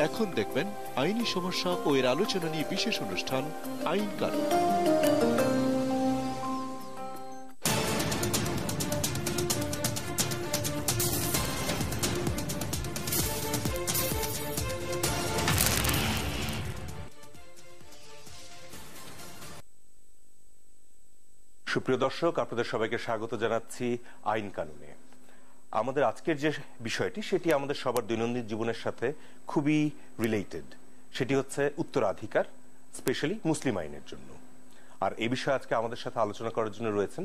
এখন দেখবেন আইনি সমস্যা ও এর আলোচনা নিয়ে বিশেষ অনুষ্ঠান আইন কানুন। সুপ্রিয় দর্শক, আপনাদের সবাইকে স্বাগত জানাচ্ছি আইন কানুনে। আমাদের আজকের যে বিষয়টি সেটি আমাদের সবার দৈনন্দিন জীবনের সাথে খুবই রিলেটেড। সেটি হচ্ছে উত্তরাধিকার, স্পেশালি মুসলিম আইনের জন্য। আর এই বিষয়ে আজকে আমাদের সাথে আলোচনা করার জন্য রয়েছেন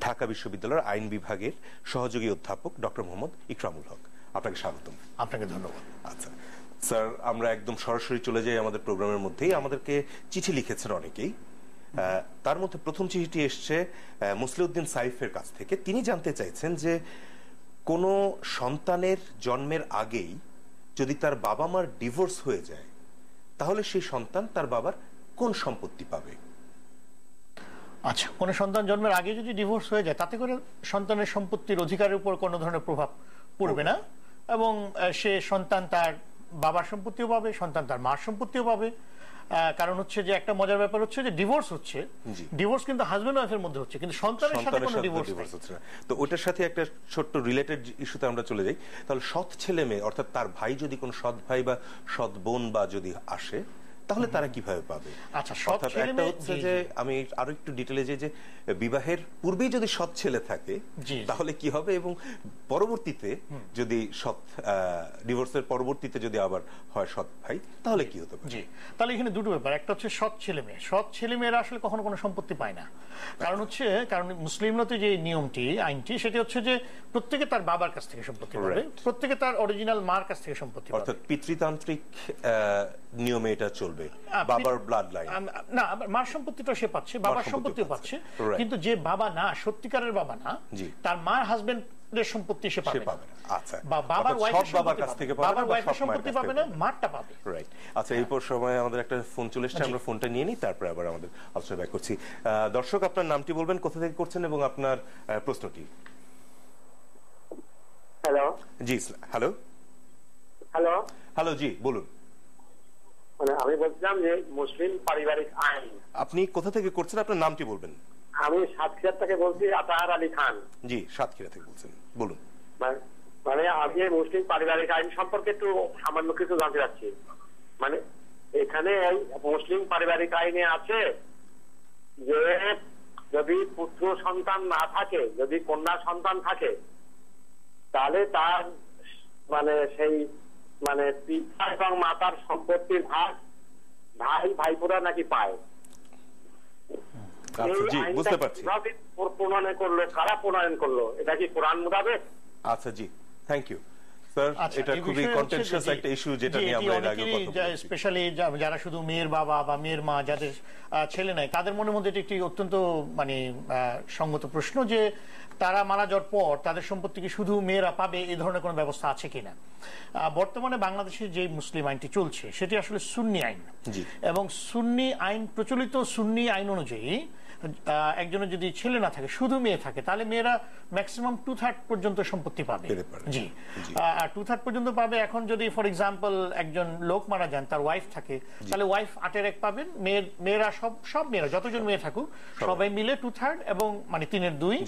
ঢাকা বিশ্ববিদ্যালয়ের আইন বিভাগের সহযোগী অধ্যাপক ডক্টর মোহাম্মদ ইকরামুল হক। আপনাকে স্বাগতম। আপনাকে ধন্যবাদ। আচ্ছা স্যার, আমরা একদম সরাসরি চলে যাই আমাদের প্রোগ্রামের মধ্যেই। আমাদেরকে চিঠি লিখেছেন অনেকেই। তার মধ্যে প্রথম চিঠিটি এসছে মুসলিউদ্দিন সাইফের কাছ থেকে। তিনি জানতে চাইছেন যে কোনো সন্তানের জন্মের আগেই যদি তার বাবা মার ডিভোর্স হয়ে যায় তাহলে সেই সন্তান তার বাবার কোন সম্পত্তি পাবে? আচ্ছা, কোনো সন্তান জন্মের আগে যদি ডিভোর্স হয়ে যায় তাতে করে সন্তানের সম্পত্তির অধিকারের উপর কোনো ধরনের প্রভাব পড়বে না, এবং সে সন্তান তার বাবার সম্পত্তিও পাবে, সন্তান তার মার সম্পত্তিও পাবে। কারণ হচ্ছে যে একটা মজার ব্যাপার হচ্ছে যে ডিভোর্স হচ্ছে, ডিভোর্স কিন্তু হাজবেন্ড ওয়াইফের মধ্যে হচ্ছে, কিন্তু সন্তানের সাথে কোনো ডিভোর্স হচ্ছে না। তো ওটার সাথে একটা ছোট্ট রিলেটেড ইস্যুতে আমরা চলে যাই। তাহলে সৎ ছেলে মেয়ে, অর্থাৎ তার ভাই যদি কোনো সৎ ভাই বা সৎ বোন বা যদি আসে তাহলে তারা কিভাবে পাবে? আচ্ছা, সৎ ছেলে মেয়ে হচ্ছে যে আমি আরো একটু ডিটেইলে যাই যে বিবাহের পূর্বেই যদি সৎ ছেলে থাকে তাহলে কি হবে, এবং পরবর্তীতে যদি সৎ ডিভোর্সের পরবর্তীতে যদি আবার হয় সৎ ভাই তাহলে কি হতে পারে? জি, তাহলে এখানে দুটো ব্যাপার। একটা হচ্ছে সৎ ছেলে মেয়ে। সৎ ছেলে মেয়েরা আসলে কখনো কোনো সম্পত্তি পায় না। কারণ মুসলিমতে যে নিয়মটি, আইনটি, সেটি হচ্ছে যে প্রত্যেকে তার বাবার কাছ থেকে সম্পত্তি পাবে, প্রত্যেকে তার অরিজিনাল মার কাছ থেকে সম্পত্তি পাবে। অর্থাৎ পিতৃতান্ত্রিক নিয়মে এটা চলবে। বাবার ব্লাড লাইন না, মার সম্পত্তিটা সে পাচ্ছে, বাবার সম্পত্তিও পাচ্ছে, কিন্তু যে বাবা না, সত্যিকারের বাবা না, তার মার হাজবেন্ডের সম্পত্তি সে পাবে না। আচ্ছা, বাবার ওয়াইফের কাছ থেকে পাবে, বাবার ওয়াইফের সম্পত্তি পাবে না, মারটা পাবে। রাইট। আচ্ছা, এই সময় আমাদের একটা ফোন চলে এসেছে, আমরা ফোনটা নিয়ে নিই, তারপরে আবার আমাদের আলোচনা ব্যাক করছি। দর্শক, আপনার নামটি বলবেন, কোথা থেকে করছেন এবং আপনার প্রশ্নটি। হ্যালো। জি, হ্যালো হ্যালো হ্যালো জি বলুন। আমি বলছিলাম যে মুসলিম পারিবারিক আইন। আপনি কোথা থেকে করছেন, আপনার নামটি বলবেন। আমি সাতক্ষীরা থেকে বলছি, আতাহার আলী খান। জি, সাতক্ষীরা থেকে বলছেন, বলুন। মানে আমি মুসলিম পারিবারিক আইন সম্পর্কে একটু সামান্য কিছু জানতে চাচ্ছি। মানে এখানে মুসলিম পারিবারিক আইনে আছে যে যদি পুত্র সন্তান না থাকে, যদি কন্যা সন্তান থাকে, তাহলে তার মানে সেই মানে পিতা এবং মাতার সম্পত্তির ভাগ ভাই ভাইপোরা নাকি পায়। বুঝতে পারছি। প্রণয়ন করলো, কারা প্রণয়ন করলো, এটা কি কোরআন মোতাবেক? আচ্ছা, জি, থ্যাংক ইউ স্যার। এটা খুবই কন্টেনশিয়াস একটা ইস্যু, যেটা নিয়ে আমরা এর আগে কথা বলেছি। স্পেশালি যারা শুধু মেয়ের বাবা বা মেয়ের মা, যাদের ছেলে নাই, তাদের মনের মধ্যে একটি অত্যন্ত মানে সঙ্গত প্রশ্ন যে তারা মারা যাওয়ার পর তাদের সম্পত্তি কি শুধু মেয়েরা পাবে, এই ধরনের কোনো ব্যবস্থা আছে কিনা। বর্তমানে বাংলাদেশে যে মুসলিম আইনটি চলছে সেটি আসলে সুন্নি আইন, এবং সুন্নি আইন, প্রচলিত সুন্নি আইন অনুযায়ী একজনের যদি ছেলে না থাকে, শুধু মেয়ে থাকে, তাহলে মেয়েরা ম্যাক্সিমাম 2/3 পর্যন্ত সম্পত্তি পাবে। জি, 2/3 পর্যন্ত পাবে। এখন যদি ফর এক্সাম্পল একজন লোক মারা যান, তার ওয়াইফ থাকে, তাহলে ওয়াইফ 8/1 পাবেন। মেয়েরা সব মেয়েরা যতজন মেয়ে থাকুক সবাই মিলে 2/3, এবং মানে 3/2।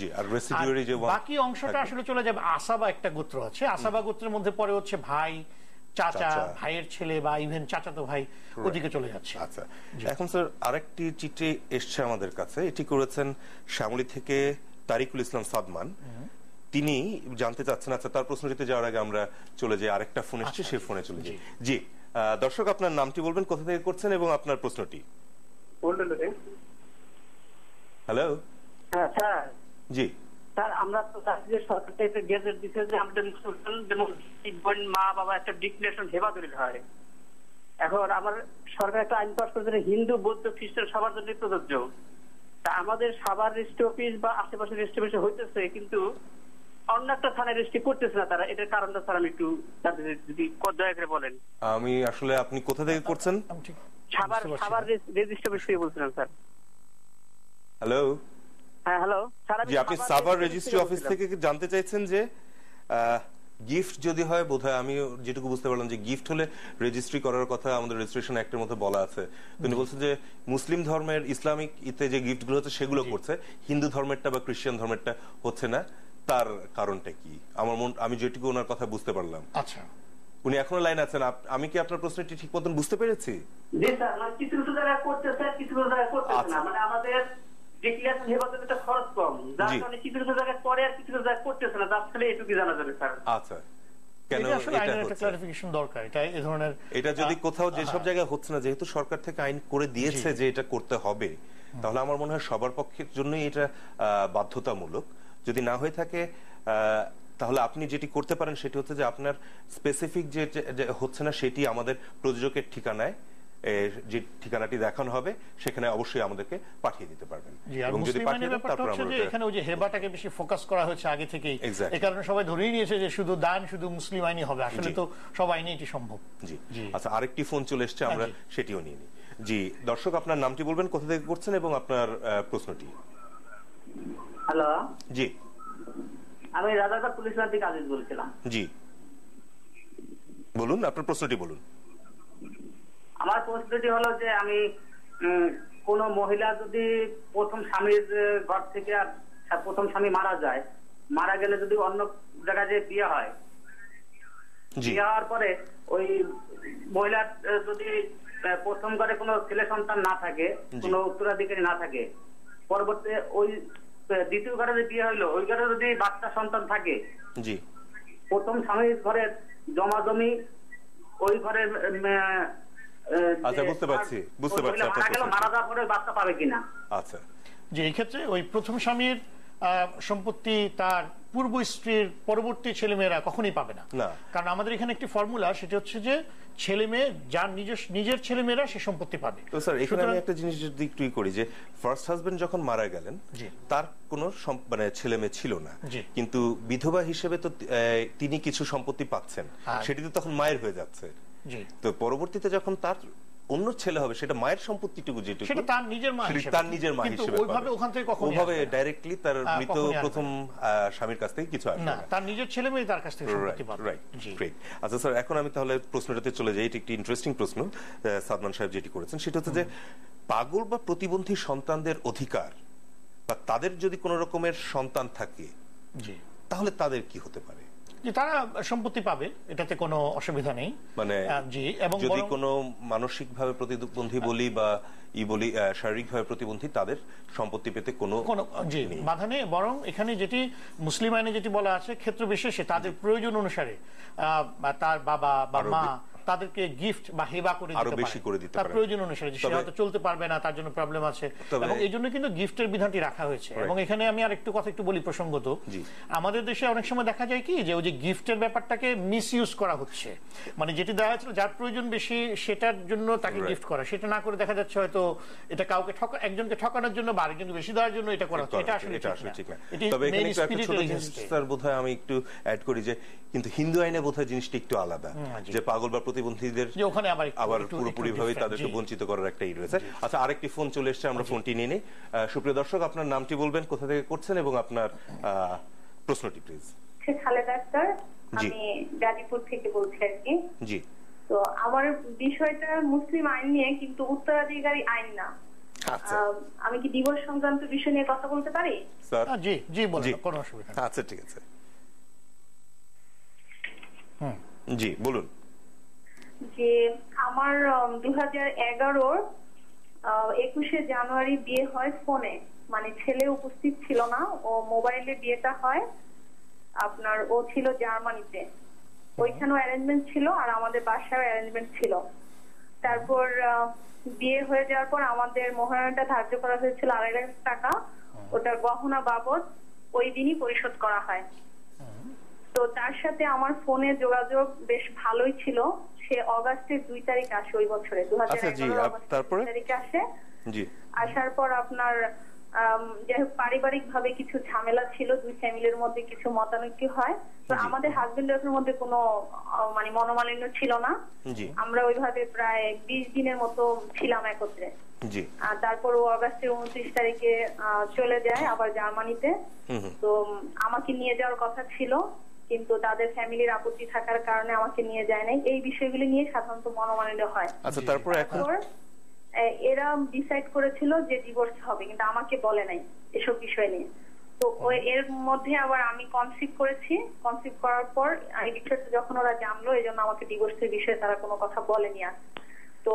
বাকি অংশটা আসলে চলে যাবে আসাবা, একটা গোত্র আছে, আসাবা গোত্রের মধ্যে পরে হচ্ছে ভাই, চাচা, ভাইয়ের ছেলে বা ইভেন চাচাতো ভাই, ওদিকে চলে যাচ্ছে। আচ্ছা, এখন স্যার আরেকটি চিঠি এসছে আমাদের কাছে। এটি করেছেন শ্যামলী থেকে তারিকুল ইসলাম সাদমান। তিনি জানতে চাচ্ছেন, আচ্ছা তার প্রশ্নটিতে যাওয়ার আগে আমরা চলে যাই, আরেকটা ফোন এসছে, সেই ফোনে চলে যাই। জি দর্শক, আপনার নামটি বলবেন, কোথা থেকে করছেন এবং আপনার প্রশ্নটি। হ্যালো। হ্যাঁ স্যার। জি স্যার, আমরা তো সরকার থেকে গেজেট দিচ্ছে যে আমাদের যেমন মা বাবা একটা ডিক্লারেশন হেফাজত হয়। এখন আমার সরকার একটা আইন পাস করেছে হিন্দু, বৌদ্ধ, খ্রিস্টান সবার জন্য প্রযোজ্য। তা আমাদের সাভার রেজিস্ট্রি অফিস বা আশেপাশে রেজিস্ট্রি অফিসে হইতেছে, কিন্তু অন্য একটা থানায় রেজিস্ট্রি করতেছে না তারা। এটার কারণটা স্যার আমি একটু যদি দয়া করে বলেন। আমি আসলে, আপনি কোথা থেকে করছেন? সাভার রেজিস্ট্রি অফিস থেকে বলছিলাম স্যার। হ্যালো। হ্যাঁ হ্যালো। জি, আপনি সাভার রেজিস্ট্রি অফিস থেকে জানতে চাইছেন যে গিফট যদি হয় বোধহয় আমি যেটুকু বুঝতে পারলাম যে গিফট হলে রেজিস্ট্রি করার কথা আমাদের রেজিস্ট্রেশন অ্যাক্টের মধ্যে বলা আছে। তিনি বলছেন যে মুসলিম ধর্মের ইসলামিক ইতে যে গিফট গুলো হচ্ছে সেগুলো করছে, হিন্দু ধর্মেরটা বা খ্রিস্টান ধর্মেরটা হচ্ছে না। তার কারণটা কি? আমি যেটুকু ওনার কথা বুঝতে পারলাম। আচ্ছা, উনি এখনো লাইন আছেন। আমি কি আপনার প্রশ্নটি ঠিক মতন বুঝতে পেরেছি? জি স্যার, মানে কিছু কিছু জায়গায় করতেছে, কিছু কিছু জায়গায় করতেছে না। মানে আমাদের ডিক্লারেশন হেফাজতের খরচ কম, যার কারণে কিছু কিছু জায়গায় করে আর কিছু কিছু জায়গায় করতেছে না। যার ফলে এটুকু জানা যাবে স্যার। আচ্ছা, কেন এটা আসলে এটা আইনের একটা হচ্ছে? ক্লারিফিকেশন দরকার। এটা এই ধরনের এটা যদি কোথাও যেসব জায়গায় হচ্ছে না, যেহেতু সরকার থেকে আইন করে দিয়েছে যে এটা করতে হবে, তাহলে আমার মনে হয় সবার পক্ষের জন্যই এটা বাধ্যতামূলক। যদি না হয়ে থাকে তাহলে আপনি যেটি করতে পারেন সেটি হচ্ছে যে আপনার স্পেসিফিক যে হচ্ছে না সেটি আমাদের প্রযোজকের ঠিকানায়, যে ঠিকানাটি দেখানো হবে সেখানে অবশ্যই আমাদেরকে পাঠিয়ে দিতে পারবেন। এবং যদি পাঠিয়ে দেন তারপর আমরা এখানে ওই যে হেবাটাকে বেশি ফোকাস করা হয়েছে আগে থেকেই, এই কারণে সবাই ধরেই নিয়েছে যে শুধু দান শুধু মুসলিম আইনই হবে। আসলে তো সব আইনেই এটি সম্ভব। জি, আচ্ছা, আরেকটি ফোন চলে এসেছে, আমরা সেটিও নিয়ে নিই। জি দর্শক, আপনার নামটি বলবেন, কোথা থেকে করছেন এবং আপনার প্রশ্নটি। হ্যালো, জি আমি রাজারবাগ পুলিশ লাইন থেকে আজিজ বলছিলাম। জি বলুন, আপনার প্রশ্নটি বলুন। আমার প্রশ্নটি হলো যে আমি কোন মহিলা যদি প্রথম স্বামীর ঘর থেকে প্রথম স্বামী মারা যায়, মারা গেলে যদি অন্য জায়গায় যে বিয়ে হয়, বিয়ে হওয়ার পরে ওই মহিলার যদি প্রথম ঘরে কোনো ছেলে সন্তান না থাকে, কোনো উত্তরাধিকারী না থাকে, পরবর্তী ওই দ্বিতীয় ঘরে যে বিয়ে হইলো ওই ঘরে যদি বাচ্চা সন্তান থাকে, জি, প্রথম স্বামীর ঘরের জমা জমি ওই ঘরের আচ্ছা বুঝতে পারছি মারা যাওয়ার পরে বাচ্চা পাবে কিনা? আচ্ছা, যে এই ক্ষেত্রে ওই প্রথম স্বামীর সম্পত্তি তার পূর্ব স্ত্রীর পরবর্তী ছেলে মেয়েরা কখনোই পাবে না। কারণ আমাদের এখানে একটি ফর্মুলা, সেটা হচ্ছে যে ছেলে মেয়ে যার নিজের ছেলে মেয়েরা সে সম্পত্তি পাবে। তো স্যার এখানে আমি একটা জিনিস যদি একটু করি, যে ফার্স্ট হাজবেন্ড যখন মারা গেলেন তার কোনো মানে ছেলে মেয়ে ছিল না, কিন্তু বিধবা হিসেবে তো তিনি কিছু সম্পত্তি পাচ্ছেন, সেটি তো তখন মায়ের হয়ে যাচ্ছে। তো পরবর্তীতে যখন তার অন্য ছেলে হবে সেটা মায়ের সম্পত্তিটুকু যেটুকু সেটা তার নিজের মা হিসেবে ওইভাবে ওখান থেকে কখনো ওইভাবে ডাইরেক্টলি তার মৃত প্রথম স্বামীর কাছ থেকে কিছু আসবে না, তার নিজের ছেলে মেয়ে তার কাছ থেকে সম্পত্তি পাবে। Right, great. আচ্ছা স্যার, এখন আমি তাহলে প্রশ্নটাতে চলে যাই। এটি একটি ইন্টারেস্টিং প্রশ্ন সাদমান সাহেব যেটি করেছেন, সেটা হচ্ছে যে পাগল বা প্রতিবন্ধী সন্তানদের অধিকার বা তাদের যদি কোনো রকমের সন্তান থাকে তাহলে তাদের কি হতে পারে? তারা সম্পত্তি পাবে, এটাতে কোনো অসুবিধা নেই। মানে যদি কোনো মানসিক ভাবে প্রতিবন্ধী বলি বা বলি শারীরিক ভাবে প্রতিবন্ধী, তাদের সম্পত্তি পেতে কোনো বাধা নেই। বরং এখানে যেটি মুসলিম আইনে যেটি বলা আছে, ক্ষেত্র বিশেষে তাদের প্রয়োজন অনুসারে তার বাবা বা মা তাদেরকে গিফট বা হেবা করে দিতে পারে তার প্রয়োজন অনুসারে। সে হয়তো চলতে পারবে না, তার জন্য প্রবলেম আছে, এবং এই জন্য কিন্তু গিফটের বিধানটি রাখা হয়েছে। এবং এখানে আমি আর একটু কথা একটু বলি প্রসঙ্গত, আমাদের দেশে অনেক সময় দেখা যায় কি যে ওই যে গিফটের ব্যাপারটাকে মিসইউজ করা হচ্ছে। মানে যেটি দেখা যাচ্ছিল যার প্রয়োজন বেশি সেটার জন্য তাকে গিফট করা, সেটা না করে দেখা যাচ্ছে হয়তো এটা কাউকে একজনকে ঠকানোর জন্য বা আরেকজনকে বেশি দেওয়ার জন্য এটা করা হচ্ছে। এটা আসলে ঠিক না। তবে এখানে একটা ছোট জিনিস স্যার বোধহয় আমি একটু অ্যাড করি, যে কিন্তু হিন্দু আইনে বোধহয় জিনিসটা একটু আলাদা, যে পাগল বা প্রতিবন্ধীদের ওখানে আবার পুরোপুরি ভাবে তাদেরকে বঞ্চিত করার একটা রয়েছে। আচ্ছা, আরেকটি ফোন চলে এসেছে, আমরা ফোনটি নিয়ে নিই। সুপ্রিয় দর্শক, আপনার নামটি বলবেন, কোথা থেকে করছেন এবং আপনার প্রশ্নটি প্লিজ। খালেদা আক্তার, আমি গাজীপুর থেকে বলছি আর কি। জি, তো আমার বিষয়টা মুসলিম আইন নিয়ে, কিন্তু উত্তরাধিকারী আইন না। আমি কি ডিভোর্স সংক্রান্ত বিষয় নিয়ে কথা বলতে পারি? স্যার জি জি বলুন, কোনো অসুবিধা নেই। আচ্ছা ঠিক আছে, জি বলুন। যে আমার 2011 21শে জানুয়ারি বিয়ে হয় ফোনে, মানে ছেলে উপস্থিত ছিল না, ও মোবাইলে বিয়েটা হয়। আপনার ও ছিল জার্মানিতে, ওইখানেও অ্যারেঞ্জমেন্ট ছিল আর আমাদের বাসায় অ্যারেঞ্জমেন্ট ছিল। তারপর বিয়ে হয়ে যাওয়ার পর আমাদের মোহরানাটা ধার্য করা হয়েছিল 2.5 লাখ টাকা, ওটা গহনা বাবদ ওই দিনই পরিশোধ করা হয়। তো তার সাথে আমার ফোনে যোগাযোগ বেশ ভালোই ছিল। সে অগাস্টের 2 তারিখ আসে ওই বছরে, 2011 তারিখে আসে। আসার পর আপনার যাই হোক পারিবারিক ভাবে কিছু ঝামেলা ছিল, দুই ফ্যামিলির মধ্যে কিছু মতানৈক্য হয়। তো আমাদের হাজবেন্ড ওয়াইফের মধ্যে কোনো মানে মনোমালিন্য ছিল না। আমরা ওইভাবে প্রায় 20 দিনের মতো ছিলাম একত্রে। তারপর ও অগাস্টের 29 তারিখে চলে যায় আবার জার্মানিতে। তো আমাকে নিয়ে যাওয়ার কথা ছিল, কিন্তু তাদের ফ্যামিলির আপত্তি থাকার কারণে আমাকে নিয়ে যায় নাই। এই বিষয়গুলি নিয়ে সাধারণত মনোমালিন্য হয়। আচ্ছা, তারপর এখন এরা ডিসাইড করেছিল যে ডিভোর্স হবে, কিন্তু আমাকে বলে নাই এসব বিষয় নিয়ে। তো এর মধ্যে আবার আমি কনসিভ করেছি। কনসিভ করার পর এই বিষয়টা যখন ওরা জানলো, এই জন্য আমাকে ডিভোর্সের বিষয়ে তারা কোনো কথা বলেনি আর। তো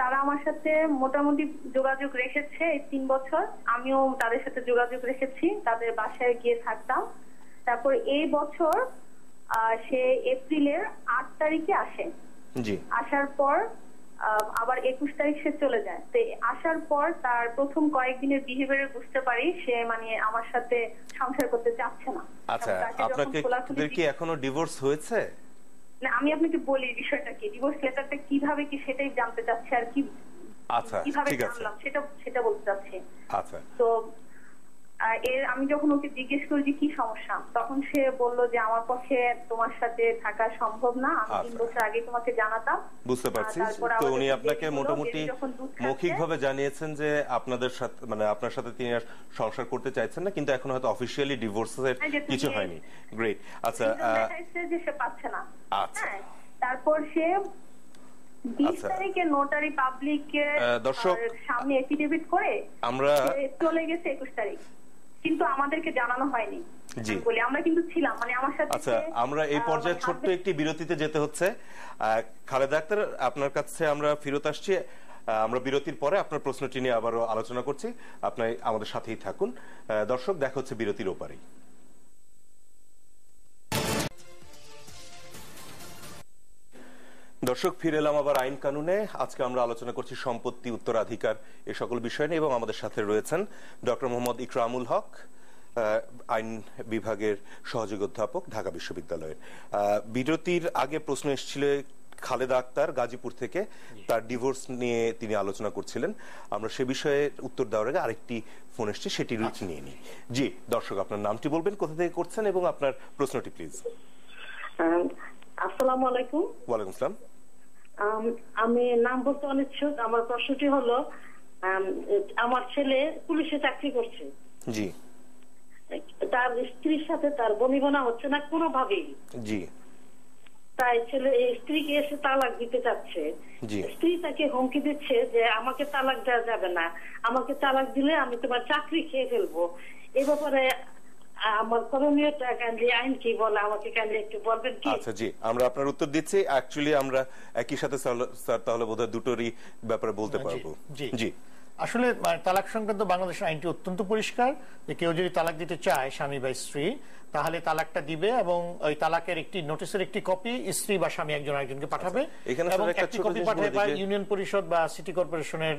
তারা আমার সাথে মোটামুটি যোগাযোগ রেখেছে এই 3 বছর। আমিও তাদের সাথে যোগাযোগ রেখেছি, তাদের বাসায় গিয়ে থাকতাম। তারপর এই বছর সে এপ্রিলের 8 তারিখে আসে। জি। আসার পর আবার 21 তারিখ সে চলে যায়। তো আসার পর তার প্রথম কয়েকদিনের বিহেভিয়ারে বুঝতে পারি সে মানে আমার সাথে সংসার করতে চাচ্ছে না। আচ্ছা, আপনাকে কি এখনো ডিভোর্স হয়েছে? না, আমি আপনাকে বলি বিষয়টা কি, ডিভোর্স লেটারটা কিভাবে কি সেটাই জানতে চাচ্ছি আর কি। আচ্ছা, কিভাবে ঠিক আছে, জানলাম সেটা বলতে চাচ্ছি। আচ্ছা। তো আমি যখন ওকে জিজ্ঞেস করি যে কি সমস্যা, তখন সে বললো যে আমার পক্ষে তোমার সাথে থাকা সম্ভব না, আমি 3 বছর আগে তোমাকে জানাতাম। বুঝতে পারছি। তো উনি আপনাকে মোটামুটি মৌখিকভাবে জানিয়েছেন যে আপনাদের সাথে মানে আপনার সাথে তিনি আর সংসার করতে চাইছেন না, কিন্তু এখন হয়তো অফিশিয়ালি ডিভোর্সের কিছু হয়নি। গ্রেট। আচ্ছা, যে সে পাচ্ছে না। আচ্ছা, তারপর সে 20 তারিখে নোটারি পাবলিকের সামনে এফিডেভিট করে আমরা চলে গেছে 21 তারিখ, কিন্তু আমাদেরকে জানানো হয়নি। বলি আমরা কিন্তু ছিলাম, মানে আমার সাথে। আচ্ছা, আমরা এই পর্যায়ে ছোট্ট একটি বিরতিতে যেতে হচ্ছে। খালেদা আক্তার, আপনার কাছে আমরা ফিরত আসছি। আমরা বিরতির পরে আপনার প্রশ্নটি নিয়ে আবারও আলোচনা করছি। আপনি আমাদের সাথেই থাকুন। দর্শক, দেখা হচ্ছে বিরতির ওপারেই। দর্শক, ফিরে এলাম আবার আইন কানুনে। আজকে আমরা আলোচনা করছি সম্পত্তি, উত্তরাধিকার, এই সকল বিষয় নিয়ে, এবং আমাদের সাথে রয়েছেন ডক্টর মোহাম্মদ ইকরামুল হক, আইন বিভাগের সহযোগী অধ্যাপক, ঢাকা বিশ্ববিদ্যালয়ের। বিরতির আগে প্রশ্ন এসেছিল খালেদা আক্তার গাজীপুর থেকে, তার ডিভোর্স নিয়ে তিনি আলোচনা করছিলেন। আমরা সে বিষয়ে উত্তর দেওয়ার আগে আরেকটি ফোন এসছে, সেটি নিয়ে নিই। জি দর্শক, আপনার নামটি বলবেন, কোথা থেকে করছেন, এবং আপনার প্রশ্নটি প্লিজ। আসসালামু আলাইকুম। ওয়ালাইকুম আসসালাম। আমি নাম বলতে অনিচ্ছুক। আমার প্রশ্নটি হলো, আমার ছেলে পুলিশে চাকরি করছে। জি। তার স্ত্রীর সাথে তার বনিবনা হচ্ছে না কোনোভাবেই। জি। তাই ছেলে স্ত্রীকে এসে তালাক দিতে চাচ্ছে। স্ত্রী তাকে হুমকি দিচ্ছে যে আমাকে তালাক দেওয়া যাবে না, আমাকে তালাক দিলে আমি তোমার চাকরি খেয়ে ফেলবো। এ ব্যাপারে আমার করণীয়টা আইন কি বলে, আমাকে একটু বলবেন কি? আচ্ছা, জি, আমরা আপনার উত্তর দিচ্ছি। অ্যাকচুয়ালি আমরা একই সাথে স্যার তাহলে বোধহয় দুটোরই ব্যাপারে বলতে পারবো। জি। আসলে তালাক সংক্রান্ত বাংলাদেশের আইনটি অত্যন্ত পরিষ্কার, যে কেউ যদি তালাক দিতে চায়, স্বামী বা স্ত্রী, তাহলে তালাকটা দিবে এবং ওই তালাকের একটি নোটিশের একটি কপি স্ত্রী বা স্বামী একজন আরেকজনকে পাঠাবে, এবং একটি কপি পাঠাবে বা ইউনিয়ন পরিষদ বা সিটি কর্পোরেশনের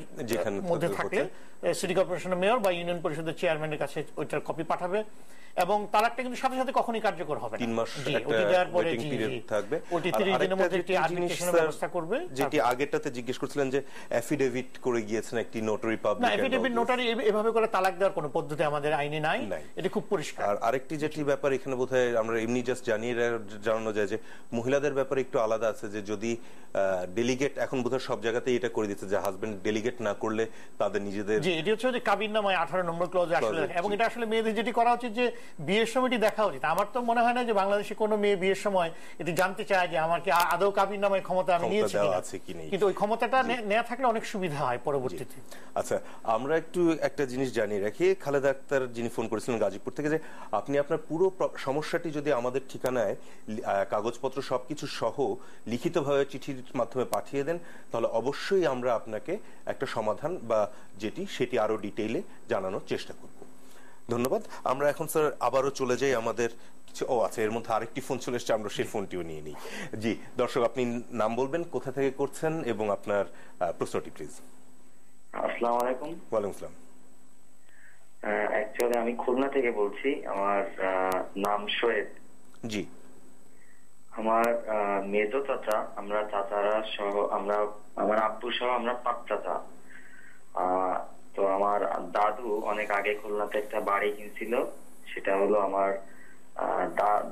মধ্যে থাকলে সিটি কর্পোরেশনের মেয়র বা ইউনিয়ন পরিষদের চেয়ারম্যানের কাছে ওইটার কপি পাঠাবে। এবং তালাকটা কিন্তু সাথে সাথে কখনই কার্যকর হবে না। 3 মাস থাকবে। ওটি 30 দিনের মধ্যে একটি আডমিনিস্ট্রেশনের ব্যবস্থা করবে। যেটি আগেরটাতে জিজ্ঞেস করছিলেন যে এফিডেভিট করে গিয়েছেন একটি নোটারি পাবলিক। না, এফিডেভিট নোটারি এভাবে করে তালাক দেওয়ার কোনো পদ্ধতি আমাদের আইনে নাই, এটা খুব পরিষ্কার। আর আরেকটি যেটি ব্যাপার এখানে বোধহয় আমরা এমনি জাস্ট জানানো যায় যে মহিলাদের ব্যাপারে একটু আলাদা আছে, যে যদি ডেলিগেট, এখন বোধহয় সব জায়গাতেই এটা করে দিচ্ছে যে হাজবেন্ড ডেলিগেট না করলে তাদের নিজেদের। জি, এটি হচ্ছে যে কাবিননামায় 18 নম্বর ক্লজে আসলে, এবং এটা আসলে মেয়েদের যেটি করা উচিত যে বিয়ের সময়টি দেখা উচিত। আমার তো মনে হয় না যে বাংলাদেশে কোনো মেয়ে বিয়ের সময় এটি জানতে চায় যে আমার কি আদৌ কাবিননামায় ক্ষমতা আমি নিয়েছি কিনা, কিন্তু ওই ক্ষমতাটা নেওয়া থাকলে অনেক সুবিধা হয় পরবর্তীতে। আচ্ছা, আমরা একটু একটা জিনিস জানিয়ে রাখি। খালেদা আক্তার যিনি ফোন করেছিলেন গাজীপুর থেকে, যে আপনি আপনার পুরো সমস্যাটি যদি আমাদের ঠিকানায় কাগজপত্র সবকিছু সহ লিখিতভাবে চিঠির মাধ্যমে পাঠিয়ে দেন, তাহলে অবশ্যই আমরা আপনাকে একটা সমাধান বা সেটি আরো ডিটেইলে জানানোর চেষ্টা করব। ধন্যবাদ। আমরা এখন স্যার আবারও চলে যাই আমাদের আচ্ছা, এর মধ্যে আরেকটি ফোন চলে এসেছে, আমরা সেই ফোনটিও নিয়ে নিই। জি দর্শক, আপনি নাম বলবেন, কোথা থেকে করছেন, এবং আপনার প্রশ্নটি প্লিজ। আসসালামু আলাইকুম। ওয়ালাইকুম আসসালাম। অ্যাকচুয়ালি আমি খুলনা থেকে বলছি, আমার নাম শোয়েব। জি। আমার মেজো চাচা, আমরা চাচারা সহ, আমার আব্বু সহ আমরা 5 চাচা। তো আমার দাদু অনেক আগে খুলনাতে একটা বাড়ি কিনছিল, সেটা হলো আমার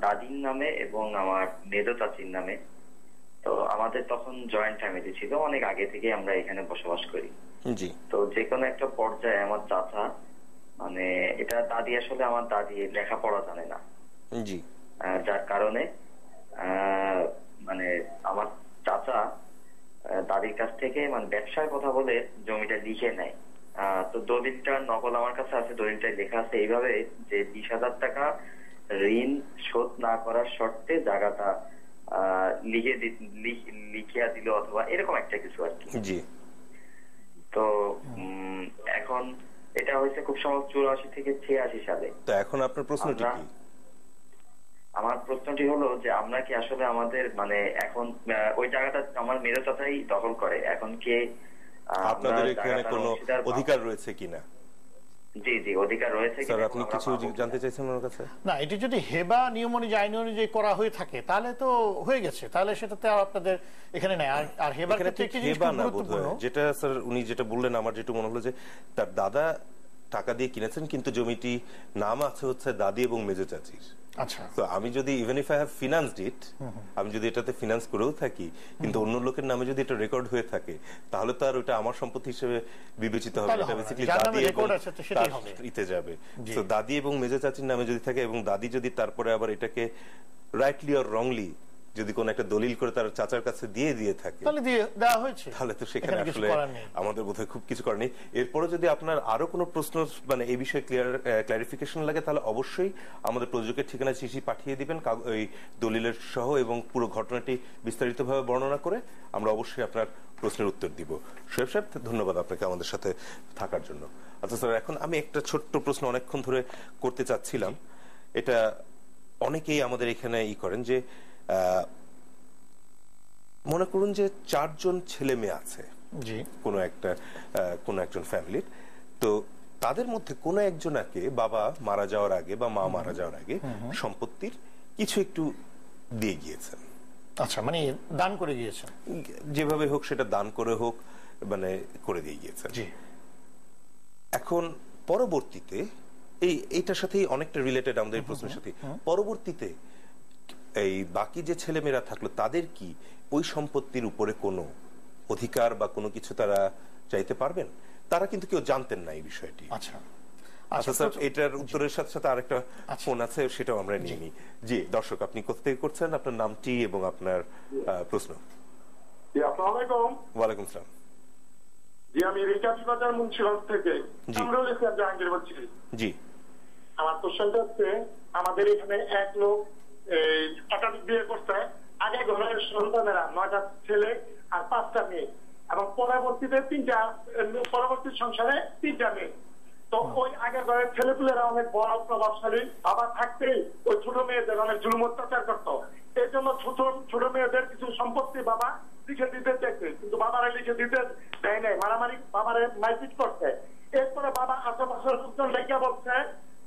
দাদির নামে এবং আমার মেজো চাচির নামে। তো আমাদের তখন জয়েন্ট ফ্যামিলি ছিল, অনেক আগে থেকে আমরা এখানে বসবাস করি। জি। তো যে কোনো একটা পর্যায়ে আমার চাচা, মানে এটা দাদি, আসলে আমার দাদি লেখাপড়া জানে না। জি। যার কারণে মানে আমার চাচা দাদির কাছ থেকে মানে ব্যবসার কথা বলে জমিটা লিখে নেয়। তো দলিলটার নকল আমার কাছে আছে। দলিলটায় লেখা আছে এইভাবে যে 20,000 টাকা ঋণ শোধ না করার শর্তে জায়গাটা লিখিয়া দিল অথবা এরকম একটা কিছু আর কি। জি। তো এখন এটা হয়েছে খুব সম্ভব 84 থেকে 86 সালে। তো এখন আপনার প্রশ্নটি কি? আমার প্রশ্নটি হলো যে আমরা কি আসলে আমাদের মানে এখন ওই জায়গাটা আমার মেজো চাচাই দখল করে, এখন কে আপনাদের এখানে কোনো অধিকার রয়েছে কিনা? জি জি, অধিকার রয়েছে। স্যার আপনি কিছু জানতে চাইছেন ওর কাছে? না, এটি যদি হেবা নিয়ম অনুযায়ী আইন অনুযায়ী করা হয়ে থাকে তাহলে তো হয়ে গেছে, তাহলে সেটাতে আর আপনাদের এখানে নাই। আর হেবার ক্ষেত্রে একটি জিনিস খুব গুরুত্বপূর্ণ, যেটা স্যার উনি যেটা বললেন আমার যেটা মনে হলো যে তার দাদা টাকা দিয়ে কিনেছেন কিন্তু জমিটি নাম আছে হচ্ছে দাদি এবং মেজো চাচির। আচ্ছা, তো আমি যদি even if I have financed it, আমি যদি এটাতে ফিনান্স করেও থাকি কিন্তু অন্য লোকের নামে যদি এটা রেকর্ড হয়ে থাকে তাহলে তো আর ওটা আমার সম্পত্তি হিসেবে বিবেচিত হবে। এটা বেসিক্যালি দাদি এবং ইতে যাবে। তো দাদি এবং মেজো চাচির নামে যদি থাকে এবং দাদি যদি তারপরে আবার এটাকে রাইটলি অর রংলি যদি কোন একটা দলিল করে তার চাচার কাছে দিয়ে থাকে তাহলে তো সেখানে আসলে আমাদের বোধহয় খুব কিছু করার নেই। এরপরে যদি আপনার আরো কোনো প্রশ্ন মানে এই বিষয়ে ক্লারিফিকেশন লাগে তাহলে অবশ্যই আমাদের প্রযোজকের ঠিকানায় চিঠি পাঠিয়ে দিবেন ওই দলিলের সহ এবং পুরো ঘটনাটি বিস্তারিতভাবে বর্ণনা করে আমরা অবশ্যই আপনার প্রশ্নের উত্তর দিব। শোয়েব সাহেব, ধন্যবাদ আপনাকে আমাদের সাথে থাকার জন্য। আচ্ছা স্যার, এখন আমি একটা ছোট্ট প্রশ্ন অনেকক্ষণ ধরে করতে চাচ্ছিলাম। এটা অনেকেই আমাদের এখানে করেন যে মনে করুন যে 4 জন ছেলে মেয়ে আছে কোন একজন ফ্যামিলির, তো তাদের মধ্যে কোন একজনকে বাবা মারা যাওয়ার আগে বা মা মারা যাওয়ার আগে সম্পত্তির কিছু একটু দিয়ে গিয়েছেন। আচ্ছা, মানে দান করে গিয়েছেন, যেভাবে হোক সেটা দান করে হোক মানে করে দিয়ে গিয়েছেন। এখন পরবর্তীতে এইটার সাথেই অনেকটা রিলেটেড আমাদের প্রশ্নের সাথে, পরবর্তীতে এই বাকি যে ছেলেমেয়েরা থাকলো তাদের কি ওই সম্পত্তির উপরে কোনো অধিকার বা কোনো কিছু তারা চাইতে পারবেন? তারা কিন্তু কেউ জানতেন না এই বিষয়টি। আচ্ছা আচ্ছা স্যার, এটার উত্তরের সাথে সাথে আরেকটা ফোন আছে, সেটাও আমরা নিয়ে নিই। জি দর্শক, আপনি কোথা থেকে করছেন, আপনার নামটি এবং আপনার প্রশ্ন। আসসালামু আলাইকুম। ওয়ালাইকুম আসসালাম। জি, আমি রিকাবি বাজার মুন্সিগঞ্জ থেকে কামরুল ইসলাম জাহাঙ্গীর বলছি। জি, আমার কোশ্চেনটা হচ্ছে আমাদের এখানে এক লোক একাধিক বিয়ে করছে, আগে ঘরের সন্তানেরা 9টা ছেলে আর 5টা মেয়ে, এবং পরবর্তী সংসারে 3টা মেয়ে। তো ওই আগের ঘরের ছেলেপুলেরা অনেক বড় প্রভাবশালী বাবা থাকতেই ওই ছোট মেয়েদের অনেক জুলুম অত্যাচার করতো। এই জন্য ছোট মেয়েদের কিছু সম্পত্তি বাবা লিখে দিতে চাইছে, কিন্তু বাবারা লিখে দিতে দেয় নাই, মারামারি বাবারে মারপিট করছে। এরপরে বাবা আশেপাশের লোকজন লেখা বলছে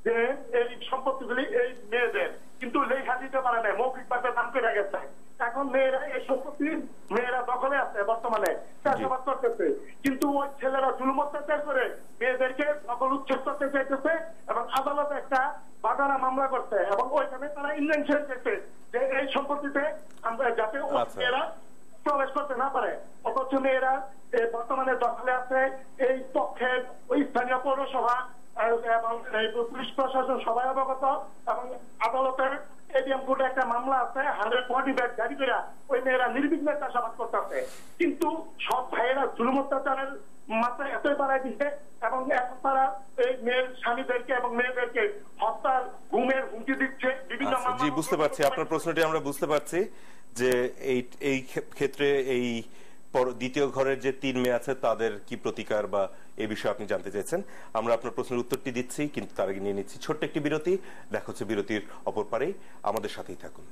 যে এই সম্পত্তিগুলি এই মেয়েদের, কিন্তু লেখা দিতে পারে না, মৌখিক ভাবে নাম করে গেছে। এখন মেয়েরা এই সম্পত্তি মেয়েরা দখলে আছে, বর্তমানে চাষাবাদ করতেছে, কিন্তু ওই ছেলেরা জুলুম অত্যাচার করে মেয়েদেরকে দখল উচ্ছেদ করতে চাইতেছে এবং আদালতে একটা বাধারা মামলা করছে এবং ওইখানে তারা ইনজেকশন দিচ্ছে যে এই সম্পত্তিতে আমরা যাতে মেয়েরা প্রবেশ করতে না পারে। অথচ মেয়েরা বর্তমানে দখলে আছে। এই পক্ষের ওই স্থানীয় পৌরসভা এবং পুলিশ প্রশাসন সবাই অবগত, এবং আদালতের এডিএম কোর্টে একটা মামলা আছে 140 ব্যাগ জারি করে ওই মেয়েরা নির্বিঘ্নে চাষাবাদ করতেছে। কিন্তু সব ভাইয়েরা জুলুম অত্যাচারের মাত্রা এতই বাড়াই দিচ্ছে এবং এখন তারা এই মেয়ের স্বামীদেরকে এবং মেয়েদেরকে হত্যার গুমের হুমকি দিচ্ছে বিভিন্ন। জি, বুঝতে পারছি আপনার প্রশ্নটি, আমরা বুঝতে পারছি যে এই ক্ষেত্রে এই দ্বিতীয় ঘরের যে 3 মেয়ে আছে তাদের কি প্রতিকার বা এই বিষয়ে আপনি জানতে চাইছেন। আমরা আপনার প্রশ্নের উত্তরটি দিচ্ছি, কিন্তু তার আগে নিয়ে নিচ্ছি ছোট্ট একটি বিরতি। দেখা হচ্ছে বিরতির অপর পারেই, আমাদের সাথেই থাকুন।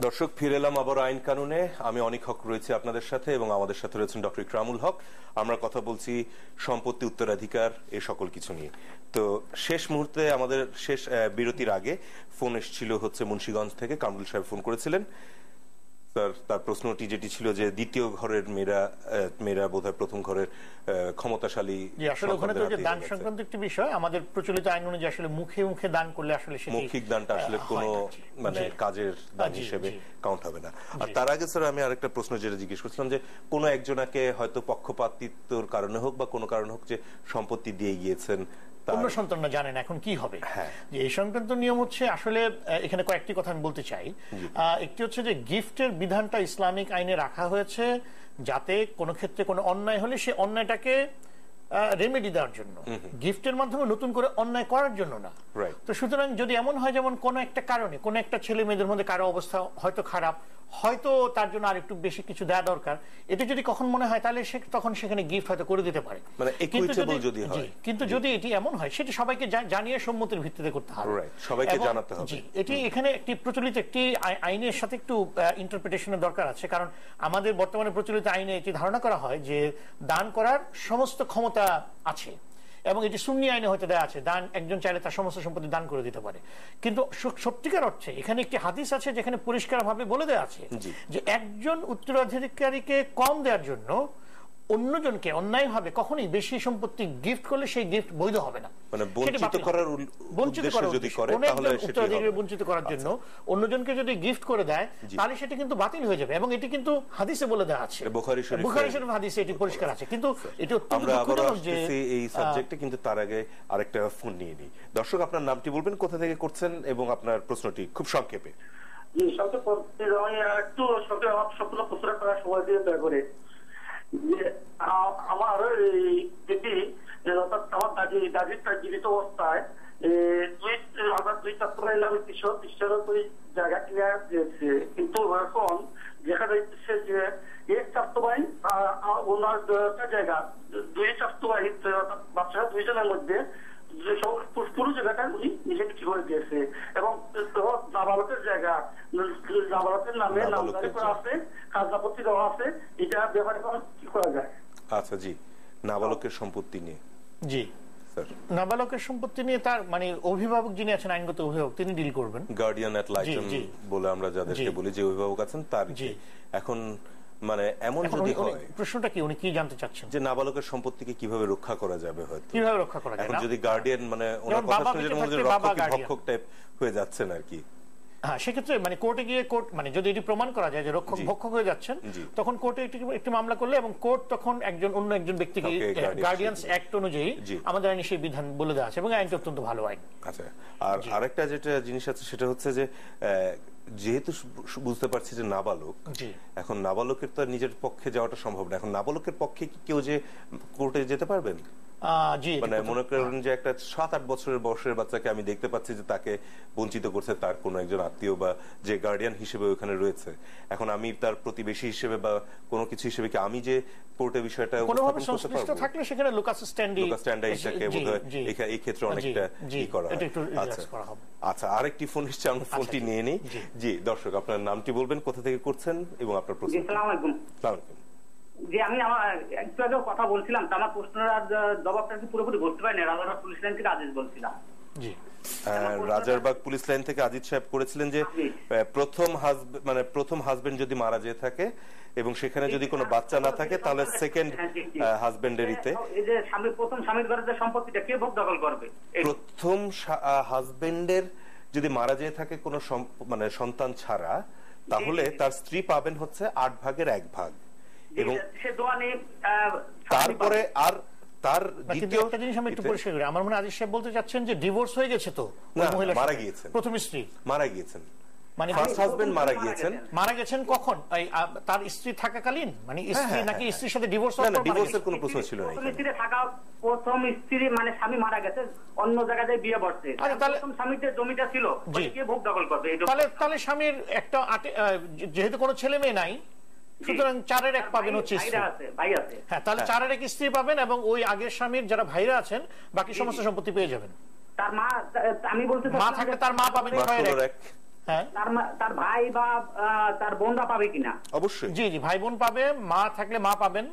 দর্শক, ফিরে এলাম আবার আইন কানুনে। আমি অনিক হক রয়েছে আপনাদের সাথে এবং আমাদের সাথে রয়েছেন ডক্টর ইকরামুল হক। আমরা কথা বলছি সম্পত্তি, উত্তরাধিকার, এই সকল কিছু নিয়ে। তো শেষ মুহূর্তে আমাদের শেষ বিরতির আগে ফোন এসেছিল হচ্ছে মুন্সিগঞ্জ থেকে, কামরুল সাহেব ফোন করেছিলেন। তার প্রশ্নটি যেটি ছিল যে দ্বিতীয় ঘরের মেয়েরা বোধহয় প্রথম ঘরের ক্ষমতাশালী। আসলে ওখানে তো দান সংক্রান্ত একটি বিষয়, আমাদের প্রচলিত আইন অনুযায়ী আসলে মুখে মুখে দান করলে আসলে মৌখিক দানটা আসলে কোনো মানে কাজের দান হিসেবে কাউন্ট হবে না। আর তার আগে স্যার আমি আরেকটা প্রশ্ন যেটা জিজ্ঞেস করছিলাম যে কোনো একজনকে হয়তো পক্ষপাতিত্বর কারণে হোক বা কোনো কারণে হোক যে সম্পত্তি দিয়ে গিয়েছেন, অন্য সন্তানরা জানেন এখন কি হবে। যে এই সংক্রান্ত নিয়ম হচ্ছে আসলে এখানে কয়েকটি কথা আমি বলতে চাই। একটি হচ্ছে যে গিফটের বিধানটা ইসলামিক আইনে রাখা হয়েছে যাতে কোনো ক্ষেত্রে কোনো অন্যায় হলে সে অন্যায়টাকে রেমেডি দেওয়ার জন্য, গিফটের মাধ্যমে নতুন করে অন্যায় করার জন্য না। তো সুতরাং যদি এমন হয় যেমন কোন একটা কারণে কোন একটা ছেলে মেয়েদের মধ্যে কারো অবস্থা হয়তো খারাপ, হয়তো তার জন্য আর একটু বেশি কিছু দেওয়া দরকার, এটা যদি কখন মনে হয় তাহলে সে তখন সেখানে গিফট হয়তো করে দিতে পারে। কিন্তু যদি এটি এমন হয় সেটি সবাইকে জানিয়ে সম্মতির ভিত্তিতে করতে হবে, সবাইকে জানাতে হবে। এটি এখানে একটি প্রচলিত একটি আইনের সাথে একটু ইন্টারপ্রিটেশনের দরকার আছে, কারণ আমাদের বর্তমানে প্রচলিত আইনে এটি ধারণা করা হয় যে দান করার সমস্ত ক্ষমতা আছে এবং এটি সুন্নি আইনে হয়তো দেয়া আছে, দান একজন চাইলে তার সমস্ত সম্পত্তি দান করে দিতে পারে। কিন্তু সত্যিকার অর্থে এখানে একটি হাদিস আছে যেখানে পরিষ্কারভাবে বলে দেওয়া আছে যে একজন উত্তরাধিকারীকে কম দেওয়ার জন্য অন্যজনকে অন্যায়ভাবে কখনোই বেশি সম্পত্তি গিফট করলে সেই গিফট বৈধ হবে না। মানে বঞ্চিত করার উদ্দেশ্যে যদি করে তাহলে সেটি হবে। বঞ্চিত করার জন্য অন্যজনকে যদি গিফট করে দেয় তাহলে সেটা কিন্তু বাতিল হয়ে যাবে এবং এটি কিন্তু হাদিসে বলে দেওয়া আছে, বুখারী শরীফ হাদিসে এটি পরিষ্কার আছে। কিন্তু এটি অত্যন্ত দুঃখজনক যে এই সাবজেক্টে, কিন্তু তার আগে আরেকটা ফোন নিয়ে নিই। দর্শক, আপনার নামটি বলবেন, কোথা থেকে করছেন এবং আপনার প্রশ্নটি খুব সংক্ষেপে। জি, একটু সবগুলো প্রশ্ন করার সময় দিয়ে দয়া করে যে আমার যেটি অর্থাৎ আমার দাদির জীবিত অবস্থায় 2003 জায়গা কিনে দিয়েছে, কিন্তু এখন দেখা যাচ্ছে যে এক চাপ্তবাহী ওনার জায়গা 2 চাপ্তবাহী বাচ্চারা 2 জনের মধ্যে পুরো জায়গাটা উনি নিজে বিক্রি করে দিয়েছে এবং নাবালকের জায়গা নাবালকের নামে নামজারি করা আছে, খাজনাপত্তি দেওয়া আছে। এটা ব্যাপারে কি করা যায়? আচ্ছা জি, নাবালকের সম্পত্তি নিয়ে। জি নাবালকের সম্পত্তি নিয়ে তার মানে অভিভাবক যিনি আছেন, আইনগত অভিভাবক, তিনি ডিল করবেন। গার্ডিয়ান অ্যাড লাইটেম বলে আমরা যাদেরকে বলি, যে অভিভাবক আছেন তার। এখন মানে এমন যদি হয়, প্রশ্নটা কি, উনি কি জানতে চাচ্ছেন যে নাবালকের সম্পত্তিকে কিভাবে রক্ষা করা যাবে? হয়তো কিভাবে রক্ষা করা যাবে এখন যদি গার্ডিয়ান মানে ওনার কথা শুনে রক্ষক টাইপ হয়ে যাচ্ছেন আর কি। হ্যাঁ, সেক্ষেত্রে মানে কোর্টে গিয়ে কোর্ট মানে যদি এটি প্রমাণ করা যায় যে রক্ষক ভক্ষক হয়ে যাচ্ছেন, তখন কোর্টে একটি মামলা করলে এবং কোর্ট তখন অন্য একজন ব্যক্তিকে গার্ডিয়ান্স অ্যাক্ট অনুযায়ী আমাদের আইনে সেই বিধান বলে দেওয়া আছে এবং আইনটি অত্যন্ত ভালো আইন। আচ্ছা, আর আরেকটা যেটা জিনিস আছে সেটা হচ্ছে যে যেহেতু বুঝতে পারছি যে নাবালক, এখন নাবালকের তো নিজের পক্ষে যাওয়াটা সম্ভব না। এখন নাবালকের পক্ষে কি কেউ যে কোর্টে যেতে পারবেন? মানে মনে করেন যে একটা 7-8 বছরের বয়সের বাচ্চাকে আমি দেখতে পাচ্ছি যে তাকে বঞ্চিত করছে তার কোনো একজন আত্মীয় বা যে গার্ডিয়ান হিসেবে ওখানে রয়েছে। এখন আমি তার প্রতিবেশী হিসেবে বা কোনো কিছু হিসেবে কি আমি যে কোর্টে বিষয়টা উপস্থাপন করতে পারবো? থাকলে সেখানে লুকাস স্ট্যান্ডি এটাকে বোধহয় এই ক্ষেত্রে অনেকটা কি করা হয়। আচ্ছা, আরেকটি ফোন এসেছে, আমরা ফোনটি নিয়ে নিই। জি দর্শক, আপনার নামটি বলবেন, কোথা থেকে করছেন এবং আপনার প্রশ্ন। আসসালামু আলাইকুম। যে আমি আমার একটু আগে কথা বলছিলাম, আমার প্রশ্নের জবাবটা কি পুরোপুরি বুঝতে পারিনি। রাজারবাগ পুলিশ লাইন থেকে আজিজ বলছিলাম। জি, রাজারবাগ পুলিশ লাইন থেকে আজিজ সাহেব করেছিলেন যে প্রথম হাজবেন্ড যদি মারা যেয়ে থাকে এবং সেখানে যদি কোনো বাচ্চা না থাকে তাহলে সেকেন্ড হাজবেন্ডের ইতে প্রথম স্বামীর ঘরে যে সম্পত্তিটা কে ভোগ দখল করবে? প্রথম হাজবেন্ডের যদি মারা যেয়ে থাকে কোনো মানে সন্তান ছাড়া, তাহলে তার স্ত্রী পাবেন হচ্ছে 8 ভাগের 1 ভাগ। এবং তারপরে আর তার দ্বিতীয় একটা জিনিস আমি একটু পরিষ্কার করি, আমার মনে হয় আজিজ সাহেব বলতে চাচ্ছেন যে ডিভোর্স হয়ে গেছে, তো মারা গিয়েছেন, প্রথম স্ত্রী মারা গিয়েছেন, মানে ফার্স্ট হাজবেন্ড মারা গেছেন কখন? তার স্ত্রী থাকাকালীন, মানে স্ত্রী নাকি স্ত্রীর সাথে ডিভোর্স? না, ডিভোর্সের কোনো প্রশ্ন ছিল না। প্রথম স্ত্রী মানে স্বামী মারা গেছে, অন্য জায়গায় বিয়ে বসছে, প্রথম স্বামীর যে জমিটা ছিল কে ভোগ দখল করবে? তাহলে স্বামীর একটা যেহেতু কোনো ছেলে মেয়ে নাই, সুতরাং 4-এর 1 পাবেন হচ্ছে স্ত্রী। হ্যাঁ, তাহলে 4-এর 1 স্ত্রী পাবেন এবং ওই আগের স্বামীর যারা ভাইরা আছেন বাকি সমস্ত সম্পত্তি পেয়ে যাবেন। তার মা, আমি বলতে মা থাকলে তার মা পাবেন, হ্যাঁ তার ভাই বা তার বোনরা পাবে কিনা? অবশ্যই জি, ভাই বোন পাবে, মা থাকলে মা পাবেন।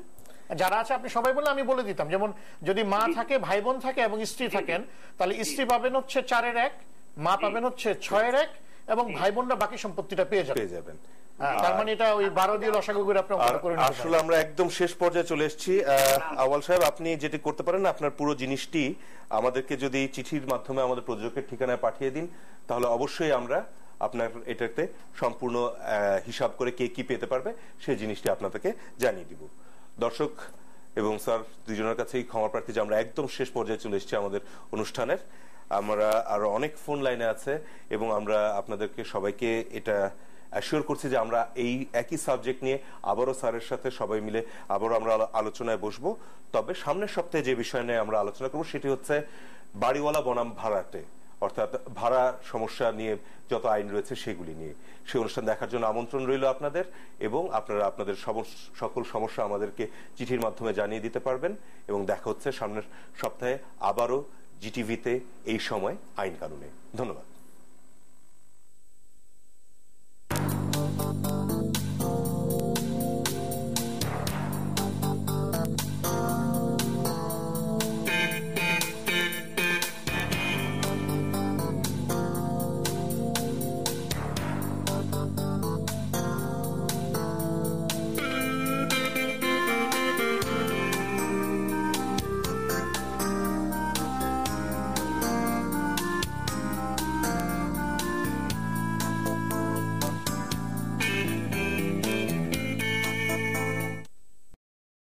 যারা আছে আপনি সবাই বললে আমি বলে দিতাম, যেমন যদি মা থাকে, ভাই বোন থাকে এবং স্ত্রী থাকেন, তাহলে স্ত্রী পাবেন হচ্ছে 4-এর 1, মা পাবেন হচ্ছে 6-এর 1 এবং ভাই বোনরা বাকি সম্পত্তিটা পেয়ে যাবেন। তার মানে এটা ওই 12 দিয়ে লসাগু করে আপনি অঙ্ক করে নিতে পারেন। আসলে আমরা একদম শেষ পর্যায়ে চলে এসেছি। আওয়াল সাহেব, আপনি যেটি করতে পারেন, আপনার পুরো জিনিসটি আমাদেরকে যদি চিঠির মাধ্যমে আমাদের প্রযোজকের ঠিকানায় পাঠিয়ে দিন, তাহলে অবশ্যই আমরা আপনার এটাতে সম্পূর্ণ হিসাব করে কে কি পেতে পারবে সেই জিনিসটি আপনাদেরকে জানিয়ে দিব। দর্শক, এবং স্যার দুজনের কাছেই ক্ষমা প্রার্থী যে আমরা একদম শেষ পর্যায়ে চলে এসেছি আমাদের অনুষ্ঠানের। আমরা আরো অনেক ফোন লাইনে আছে এবং আমরা আপনাদেরকে সবাইকে এটা অ্যাসিওর করছি যে আমরা এই একই সাবজেক্ট নিয়ে আবারও স্যারের সাথে সবাই মিলে আবারও আমরা আলোচনায় বসবো। তবে সামনের সপ্তাহে যে বিষয় নিয়ে আমরা আলোচনা করবো সেটি হচ্ছে বাড়িওয়ালা বনাম ভাড়াটে, অর্থাৎ ভাড়া সমস্যা নিয়ে যত আইন রয়েছে সেগুলি নিয়ে। সেই অনুষ্ঠান দেখার জন্য আমন্ত্রণ রইল আপনাদের, এবং আপনারা আপনাদের সকল সমস্যা আমাদেরকে চিঠির মাধ্যমে জানিয়ে দিতে পারবেন। এবং দেখা হচ্ছে সামনের সপ্তাহে আবারও জিটিভিতে এই সময় আইন কানুনে। ধন্যবাদ।